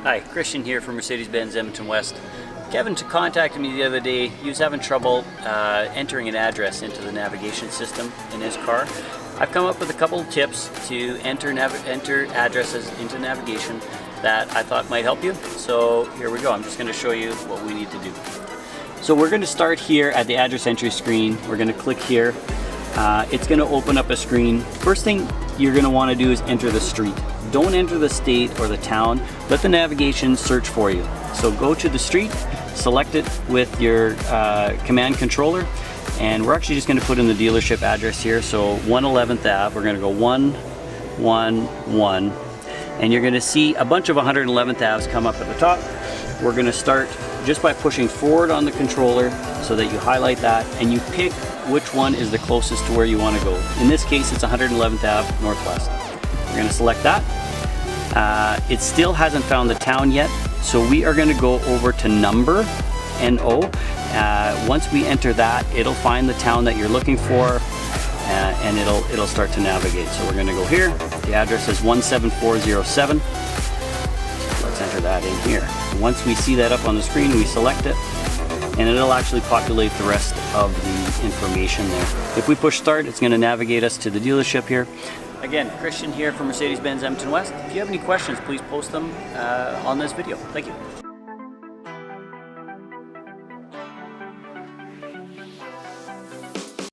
Hi, Christian here from Mercedes-Benz Edmonton West. Kevin contacted me the other day. He was having trouble entering an address into the navigation system in his car. I've come up with a couple of tips to enter addresses into navigation that I thought might help you. So here we go. I'm just going to show you what we need to do. So we're going to start here at the address entry screen. We're going to click here. It's going to open up a screen. First thing you're going to want to do is enter the street. Don't enter the state or the town. Let the navigation search for you. So go to the street, select it with your command controller, and we're actually just going to put in the dealership address here. So 111th Ave, we're going to go 111, and you're going to see a bunch of 111th Aves come up at the top. We're going to start just by pushing forward on the controller so that you highlight that and you pick which one is the closest to where you want to go. In this case, it's 111th Ave Northwest. We're going to select that. It still hasn't found the town yet, so we are going to go over to number, N-O. Once we enter that, it'll find the town that you're looking for, and it'll start to navigate. So we're going to go here. The address is 17407. Let's enter that in here. Once we see that up on the screen, we select it, and it'll actually populate the rest of the information there. If we push start, it's going to navigate us to the dealership here. Again, Christian here from Mercedes-Benz Edmonton West. If you have any questions, please post them on this video. Thank you.